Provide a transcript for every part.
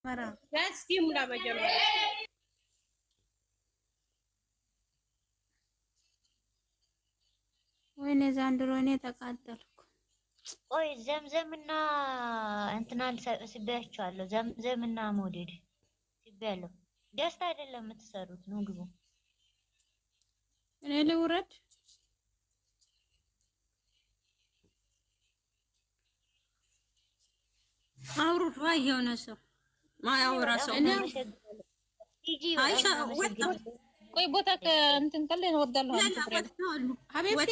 መራ እስቲ ሙላ መጀመሪያ ወይኔ ዛንድሮ እኔ ተቃጠልኩ። ቆይ ዘምዘምና እንትናን ስቤያቸዋለሁ። ዘምዘምና ሞዴድ ስቤያለሁ። ደስታ አይደለም የምትሰሩት ነው ግቡ። እኔ ልውረድ አውሩት ወይ የሆነ ሰው ማያወራ ሰው አይሻ ቆይ ቦታ እንትን ካለ እንወዳለን። ሀቢብቲ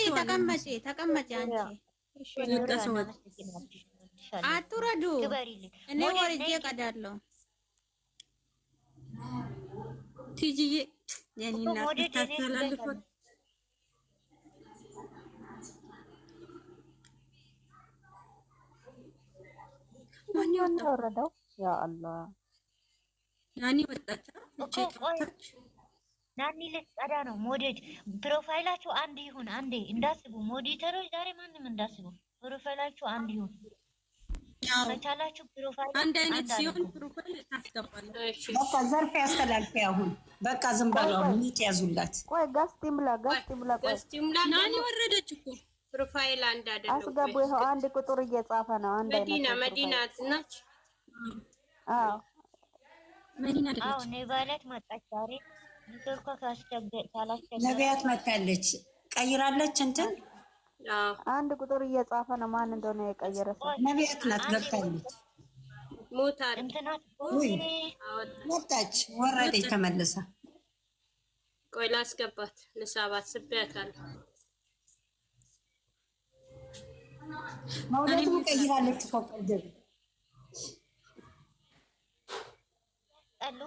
ተቀመጪ አንቺ አትውረዱ። እኔ ወርጄ ቀዳለሁ። ቲጂዬ የኔ እናት ታስተላልፈው ማን ያወረደው? ያ አላህ ናኒ ወጣች። ናኒ ልትቀዳ ነው። ሞዴድ ፕሮፋይላችሁ አንድ ይሁን። አንዴ እንዳስቡ ሞዲተሮች ዛሬ ማንም እንዳስቡ ፕሮፋይላችሁ አንድ ይሁን። ከቻላችሁ ፕሮፋይል አንድ አይነት ሲሆን ፕሮፋይል ታስገባለች። በቃ ዘርፍ ያስተላልፈ አሁን በቃ ዝም በለው ሚት ያዙላት። ቆይ ጋስቲ ሙላ ናኒ ወረደች እኮ ፕሮፋይል አንድ አይደለም። አስገቡ። ይኸው አንድ ቁጥር እየጻፈ ነው። አንድ መዲና ነች። አዎ መዲና አይደለች። አዎ ነባለት መጣች ዛሬ ኔትወርኳ ካላስቸገረ ነቢያት መጣለች ቀይራለች። እንትን አንድ ቁጥር እየጻፈ ነው። ማን እንደሆነ የቀየረ ሰው ነቢያት ናት። ገብታለች ሞታል እንትናት መጣች ወረደች ተመልሳ። ቆይ ላስገባት ልሳባት ስቤያታለሁ። መውለድም ቀይራለች እኮ ቀደም ጠሉ።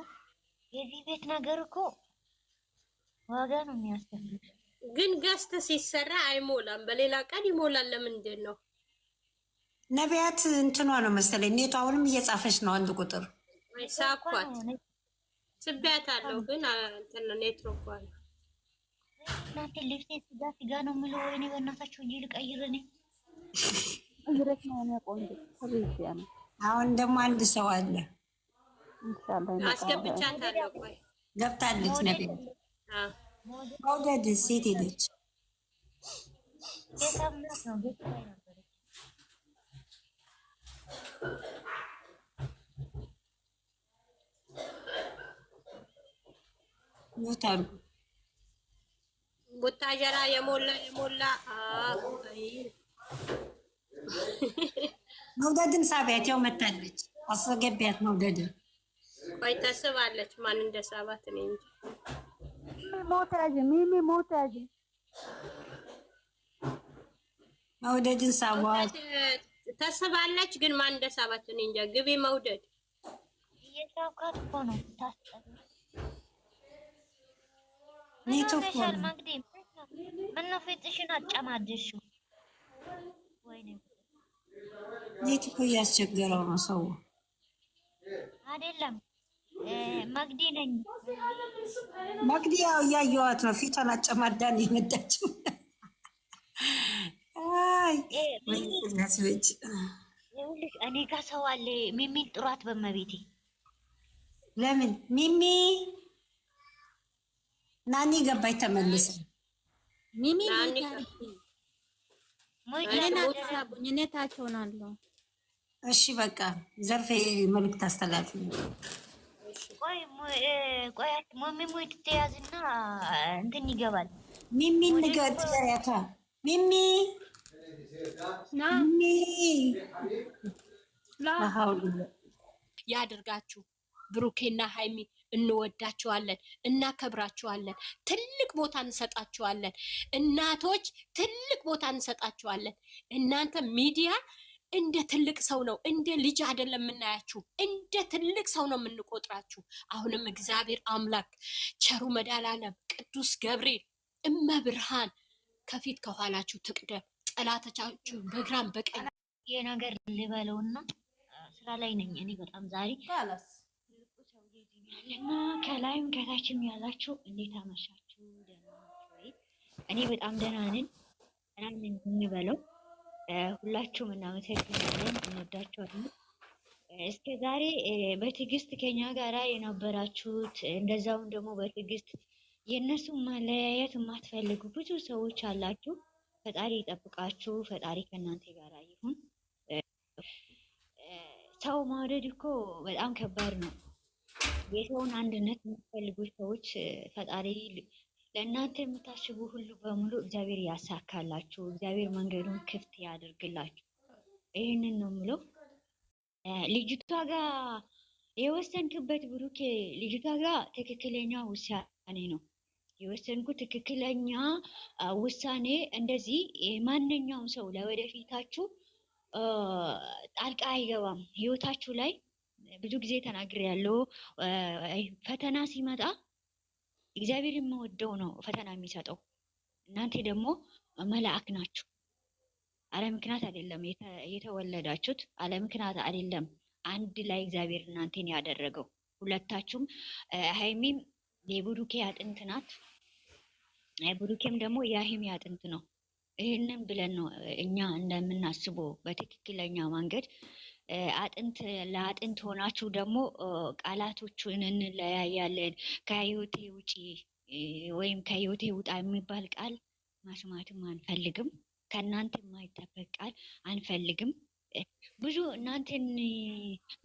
የዚህ ቤት ነገር እኮ ዋጋ ነው የሚያስፈልግ። ግን ገዝተ ሲሰራ አይሞላም፣ በሌላ ቀን ይሞላል። ለምንድን ነው? ነቢያት እንትኗ ነው መሰለኝ። ኔቷ አሁንም እየጻፈች ነው። አንድ ቁጥር ሳኳት ስቤያታለሁ። ግን እንትን ኔትወርክ ነው። እናንተ ልብሴ ስጋ ነው የምለው። ወይኔ በእናታችሁ እንጂ ልቀይር እኔ እግረክ ነው የሚያቆንጆ ከቤት ያ ነው። አሁን ደግሞ አንድ ሰው አለ ኢንሻአላህ አስገብቻታለሁ። ቆይ ገብታለች። ነቢያት መውደድ ሴት ሄደች። የታምናት ነው ቤት ላይ ነበረች። ሞታሉ ቡታጀራ የሞላ መውደድን ሳቢያት ያው መታለች። አስገቢያት መውደድን። ቆይ ተስባለች። ማን እንደሳባት እኔ እንጂ ሚሚ ሞታጅ መውደድን ሳቧት ተስባለች። ግን ማን እንደሳባት እኔ እንጃ። ግቢ መውደድ እየሳብካት እኮ ነው ታስጠላ። ኔትወርክ ማግዴ ምነው ፊትሽን አጨማደሽው? ወይኔ ኔትወርክ እያስቸገረው ነው ሰው አይደለም። ማግዴ ነኝ። ማግዴ ያው እያየኋት ነው። ፊቷን አጨማዳን የመጣችው። አይ ወይስ እኔ ጋር ሰው አለ። ሚሚን ጥሯት በመቤቴ። ለምን ሚሚ ናኒ ገባች ተመልሰ። ሚሚ እኔ ታች ሆናለሁ። እሺ በቃ ዘርፌ መልዕክት አስተላልፍ። ቆይ ማሚ ሞይ ትያዝና እንትን ይገባል። ሚሚ ንገት ያታ ሚሚ ያድርጋችሁ። ብሩኬና ሃይሚ እንወዳቸዋለን፣ እናከብራቸዋለን፣ ትልቅ ቦታ እንሰጣቸዋለን። እናቶች ትልቅ ቦታ እንሰጣቸዋለን። እናንተ ሚዲያ እንደ ትልቅ ሰው ነው፣ እንደ ልጅ አይደለም የምናያችሁ፣ እንደ ትልቅ ሰው ነው የምንቆጥራችሁ። አሁንም እግዚአብሔር አምላክ ቸሩ መድኃኒዓለም ቅዱስ ገብርኤል እመብርሃን ከፊት ከኋላችሁ ትቅደም፣ ጠላቶቻችሁ በግራም በቀኝ። ይሄ ነገር ልበለውና ስራ ላይ ነኝ እኔ በጣም ዛሬ እና ከላይም ከታችም ያላችሁ እንዴት አመሻችሁ? ደህና ናችሁ ወይ? እኔ በጣም ደህና ነኝ። ደህና ነኝ እንበለው። ሁላችሁም እናመሰግናለን፣ እንወዳችኋለን። እስከ ዛሬ በትዕግስት ከኛ ጋራ የነበራችሁት እንደዛውም ደግሞ በትዕግስት የእነሱን መለያየት የማትፈልጉ ብዙ ሰዎች አላችሁ። ፈጣሪ ይጠብቃችሁ። ፈጣሪ ከእናንተ ጋር ይሁን። ሰው መውደድ እኮ በጣም ከባድ ነው። የሰውን አንድነት የምትፈልጉ ሰዎች ፈጣሪ ለእናንተ የምታስቡ ሁሉ በሙሉ እግዚአብሔር ያሳካላችሁ። እግዚአብሔር መንገዱን ክፍት ያደርግላችሁ። ይህንን ነው የምለው። ልጅቷ ጋር የወሰንክበት ብሩኬ፣ ልጅቷ ጋር ትክክለኛ ውሳኔ ነው የወሰንኩ። ትክክለኛ ውሳኔ እንደዚህ ማንኛውም ሰው ለወደፊታችሁ ጣልቃ አይገባም። ህይወታችሁ ላይ ብዙ ጊዜ ተናግሬያለሁ። ፈተና ሲመጣ እግዚአብሔር የምወደው ነው ፈተና የሚሰጠው። እናንተ ደግሞ መልአክ ናችሁ። አለ ምክንያት አይደለም የተወለዳችሁት። አለ ምክንያት አይደለም አንድ ላይ እግዚአብሔር እናንተን ያደረገው። ሁለታችሁም ሀይሚም የብሩኬ አጥንት ናት፣ ብሩኬም ደግሞ የሀይሚ አጥንት ነው። ይህንን ብለን ነው እኛ እንደምናስበው በትክክለኛ መንገድ። አጥንት ለአጥንት ሆናችሁ ደግሞ ቃላቶቹን እንለያያለን፣ ከህይወቴ ውጪ ወይም ከህይወቴ ውጣ የሚባል ቃል መስማትም አንፈልግም። ከእናንተ የማይጠበቅ ቃል አንፈልግም። ብዙ እናንተን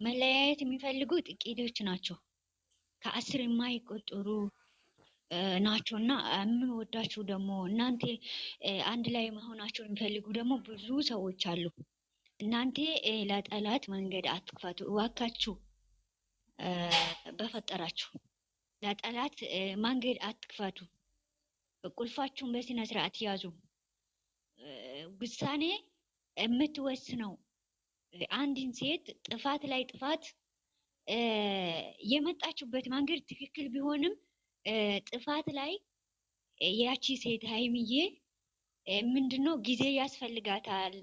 መለያየት የሚፈልጉ ጥቂቶች ናቸው፣ ከ10 የማይቆጠሩ ናቸው። እና የምንወዳችሁ ደግሞ እናንተ አንድ ላይ መሆናቸው የሚፈልጉ ደግሞ ብዙ ሰዎች አሉ። እናንተ ለጠላት መንገድ አትክፈቱ እባካችሁ፣ በፈጠራችሁ ለጠላት መንገድ አትክፈቱ። ቁልፋችሁን በስነ ስርዓት ያዙ። ውሳኔ የምትወስነው አንድን ሴት ጥፋት ላይ ጥፋት የመጣችሁበት መንገድ ትክክል ቢሆንም ጥፋት ላይ ያቺ ሴት ሀይሚዬ ምንድነው ጊዜ ያስፈልጋታል።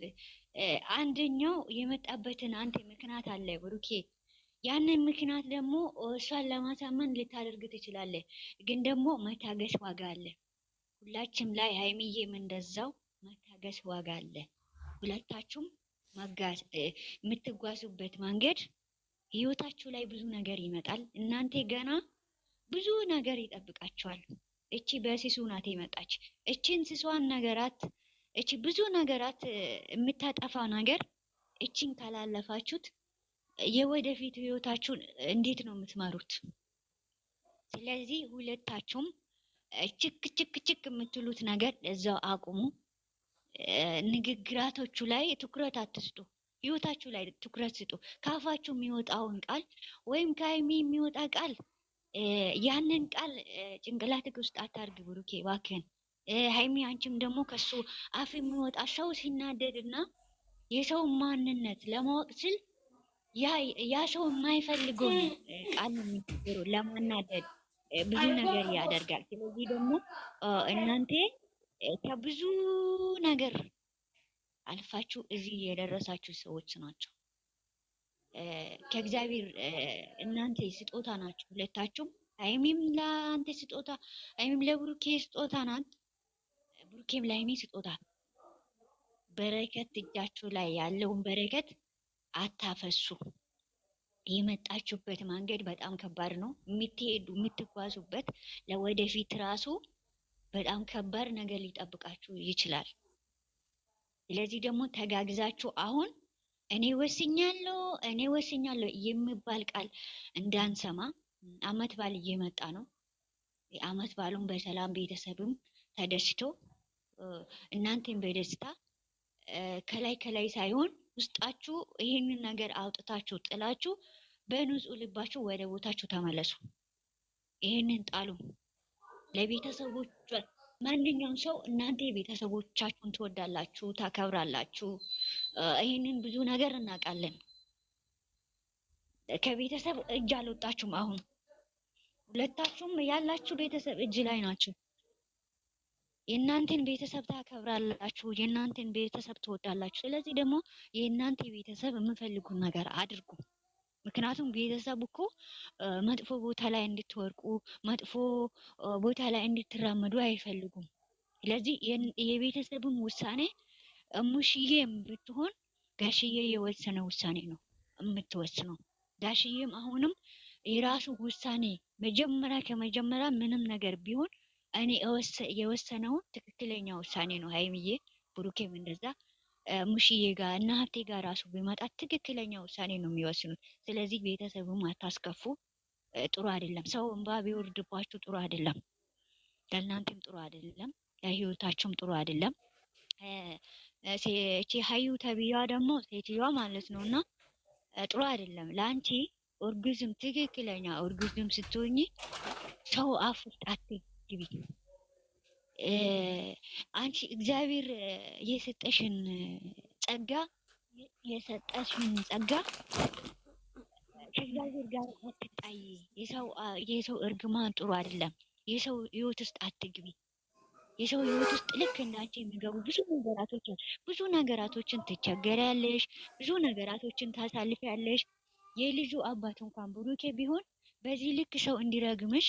አንደኛው የመጣበትን አንተ ምክንያት አለ ብሩኬ፣ ያንን ምክንያት ደግሞ እሷን ለማሳመን ልታደርግ ትችላለህ፣ ግን ደግሞ መታገስ ዋጋ አለ። ሁላችም ላይ ሀይሚዬም እንደዛው መታገስ ዋጋ አለ። ሁለታችሁም የምትጓዙበት መንገድ ህይወታችሁ ላይ ብዙ ነገር ይመጣል። እናንተ ገና ብዙ ነገር ይጠብቃችኋል። እቺ በሲሱ ናት የመጣች። እቺን ስሷን ነገራት፣ እቺ ብዙ ነገራት የምታጠፋ ነገር፣ እቺን ካላለፋችሁት የወደፊት ህይወታችሁን እንዴት ነው የምትመሩት? ስለዚህ ሁለታችሁም ችክ ችክ ችክ የምትሉት ነገር እዛው አቁሙ። ንግግራቶቹ ላይ ትኩረት አትስጡ። ህይወታችሁ ላይ ትኩረት ስጡ። ካፋችሁ የሚወጣውን ቃል ወይም ከሀይሚ የሚወጣ ቃል ያንን ቃል ጭንቅላትህ ውስጥ አታርግ ብሩኬ እባክህን። ሀይሚ አንቺም ደግሞ ከሱ አፍ የሚወጣ ሰው ሲናደድ እና የሰው ማንነት ለማወቅ ስል ያ ሰው የማይፈልገውን ቃል የሚናገሩ ለማናደድ ብዙ ነገር ያደርጋል። ስለዚህ ደግሞ እናንተ ከብዙ ነገር አልፋችሁ እዚህ የደረሳችሁ ሰዎች ናቸው። ከእግዚአብሔር እናንተ ስጦታ ናችሁ ሁለታችሁም። ሀይሚም ለአንተ ስጦታ፣ ሀይሚም ለብሩኬ ስጦታ ናት፣ ብሩኬም ለሀይሚ ስጦታ። በረከት እጃችሁ ላይ ያለውን በረከት አታፈሱ። የመጣችሁበት መንገድ በጣም ከባድ ነው። የምትጓዙበት ለወደፊት ራሱ በጣም ከባድ ነገር ሊጠብቃችሁ ይችላል። ስለዚህ ደግሞ ተጋግዛችሁ አሁን እኔ ወስኛለሁ የሚባል ቃል እንዳንሰማ። አመት በዓል እየመጣ ነው። አመት በዓሉን በሰላም ቤተሰብም ተደስቶ እናንተም በደስታ ከላይ ሳይሆን ውስጣችሁ ይህንን ነገር አውጥታችሁ ጥላችሁ በንጹህ ልባችሁ ወደ ቦታችሁ ተመለሱ። ይህንን ጣሉ። ለቤተሰቦች ማንኛውም ሰው እናንተ ቤተሰቦቻችሁን ትወዳላችሁ፣ ታከብራላችሁ። ይህንን ብዙ ነገር እናውቃለን። ከቤተሰብ እጅ አልወጣችሁም። አሁን ሁለታችሁም ያላችሁ ቤተሰብ እጅ ላይ ናችሁ። የእናንተን ቤተሰብ ታከብራላችሁ፣ የእናንተን ቤተሰብ ትወዳላችሁ። ስለዚህ ደግሞ የእናንተ ቤተሰብ የምፈልጉን ነገር አድርጉ። ምክንያቱም ቤተሰብ እኮ መጥፎ ቦታ ላይ እንድትወርቁ፣ መጥፎ ቦታ ላይ እንድትራመዱ አይፈልጉም። ስለዚህ የቤተሰብም ውሳኔ እሙሽዬም ብትሆን ጋሽዬ የወሰነ ውሳኔ ነው። የምትወስነው። ዳሽዬም አሁንም የራሱ ውሳኔ ከመጀመሪያ ምንም ነገር ቢሆን እኔ የወሰነውን ትክክለኛ ውሳኔ ነው። ሀይሚዬ ብሩኬም እንደዛ ሙሽዬ ጋር እና ሀብቴ ጋር ራሱ ቢመጣ ትክክለኛ ውሳኔ ነው የሚወስኑት። ስለዚህ ቤተሰብም አታስከፉ። ጥሩ አይደለም። ሰው እንባ ቢወርድባችሁ ጥሩ አይደለም። ለእናንተም ጥሩ አይደለም። ለህይወታችሁም ጥሩ አይደለም። እቺ ሀዩ ተብያዋ ደግሞ ሴትዮዋ ማለት ነው እና ጥሩ አይደለም ለአንቺ። ኦርጉዝም ትክክለኛ ኦርጉዝም ስትሆኚ ሰው አፍ ውስጥ አትግቢ። አንቺ እግዚአብሔር የሰጠሽን ጸጋ ከእግዚአብሔር ጋር አትጣይ። የሰው እርግማን ጥሩ አይደለም። የሰው ህይወት ውስጥ አትግቢ። የሰው ህይወት ውስጥ ልክ እንዳንቺ የሚገቡ ብዙ ነገራቶችን ትቸገሪያለሽ፣ ብዙ ነገራቶችን ታሳልፊያለሽ። የልጁ አባት እንኳን ብሩኬ ቢሆን በዚህ ልክ ሰው እንዲረግምሽ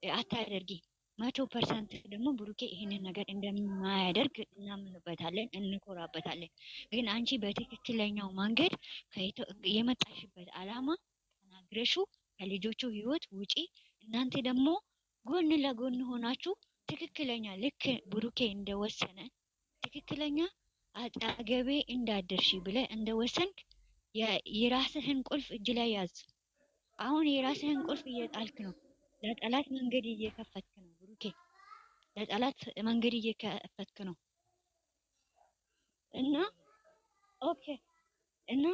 አታደርጊ። 100% ደግሞ ብሩኬ ይህንን ነገር እንደማያደርግ እናምንበታለን፣ እንኮራበታለን። ግን አንቺ በትክክለኛው መንገድ የመጣሽበት አላማ ተናግረሹ ከልጆቹ ህይወት ውጪ። እናንተ ደግሞ ጎን ለጎን ሆናችሁ ትክክለኛ ልክ ብሩኬ እንደወሰነ ትክክለኛ አጠገቤ እንዳደርሺ ብለ እንደወሰንክ የራስህን ቁልፍ እጅ ላይ ያዝ። አሁን የራስህን ቁልፍ እየጣልክ ነው። ለጠላት መንገድ እየከፈትክ ነው ብሩኬ፣ ለጠላት መንገድ እየከፈትክ ነው እና ኦኬ እና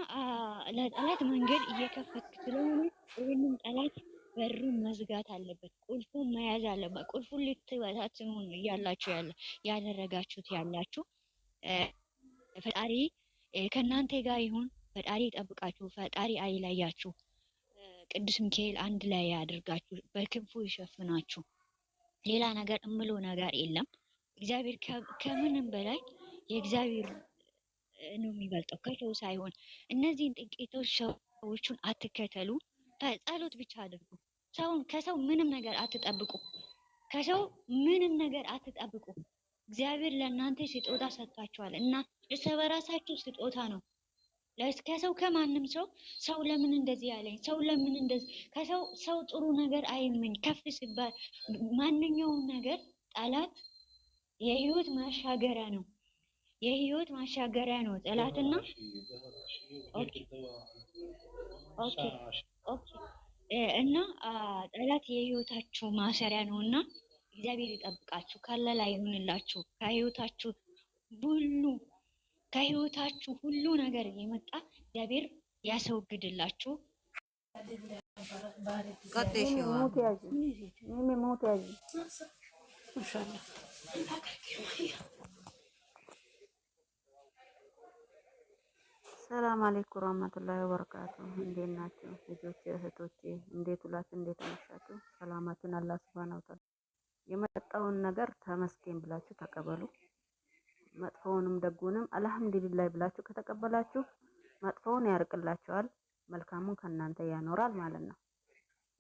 ለጠላት መንገድ እየከፈትክ ስለሆነ ይህንን ጠላት በሩን መዝጋት አለበት። ቁልፉን መያዝ አለበት። ቁልፉን ልትበታትኑ ነው ያደረጋችሁት ያላችሁ። ፈጣሪ ከእናንተ ጋር ይሁን። ፈጣሪ ይጠብቃችሁ። ፈጣሪ አይለያችሁ። ቅዱስ ሚካኤል አንድ ላይ ያድርጋችሁ፣ በክንፉ ይሸፍናችሁ። ሌላ ነገር እምለው ነገር የለም። እግዚአብሔር ከምንም በላይ የእግዚአብሔር ነው የሚበልጠው ከሰው ሳይሆን። እነዚህን ጥቂቶች ሰዎቹን አትከተሉ። ጸሎት ብቻ አድርጉ። ከሰው ምንም ነገር አትጠብቁ። እግዚአብሔር ለእናንተ ስጦታ ሰጥቷችኋል እና እርስ በራሳችሁ ስጦታ ነው። ከሰው ከማንም ሰው ለምን እንደዚህ ያለኝ፣ ሰው ለምን እንደዚህ ሰው ጥሩ ነገር አይመኝ። ከፍ ሲባል ማንኛውም ነገር ጠላት የህይወት ማሻገሪያ ነው። ጠላትና እና ጠላት የህይወታችሁ ማሰሪያ ነው እና እግዚአብሔር ይጠብቃችሁ፣ ከለላ ይሁንላችሁ። ከህይወታችሁ ሁሉ ነገር የመጣ እግዚአብሔር ያስወግድላችሁ። ሰላም አለይኩም ወራህመቱላሂ ወበረካቱ። እንዴት ናችሁ ልጆቼ እህቶቼ? እንዴት ውላችሁ? እንዴት አመሻችሁ? ሰላማችሁን አላህ ሱብሃነሁ ወተዓላ የመጣውን ነገር ተመስገን ብላችሁ ተቀበሉ። መጥፎውንም ደጉንም አልሐምዱሊላህ ብላችሁ ከተቀበላችሁ መጥፎውን ያርቅላችኋል፣ መልካሙን ከእናንተ ያኖራል ማለት ነው።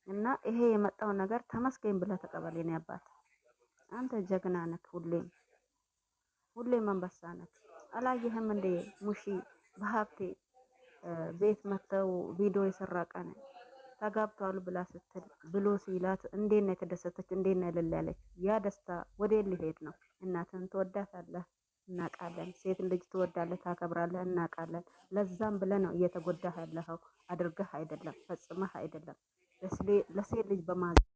እና ይሄ የመጣው ነገር ተመስገን ብለህ ተቀበል። የኔ አባት አንተ ጀግና ነህ። ሁሌም አንበሳ ነህ። አላየህም እንዴ ሙሺ በሀብቴ ቤት መተው ቪዲዮ የሰራ ቀን ተጋብቷል ብሎ ሲላት እንዴት ነው የተደሰተች? እንዴት ነው እልል ያለች? ያ ደስታ ወዴት ሊሄድ ነው? እናትን ትወዳታለህ እናውቃለን። ሴት ልጅ ትወዳለህ፣ ታከብራለህ እናውቃለን። ለዛም ብለህ ነው እየተጎዳህ ያለኸው። አድርገህ አይደለም፣ ፈጽመህ አይደለም። ለሴት ልጅ በማዘን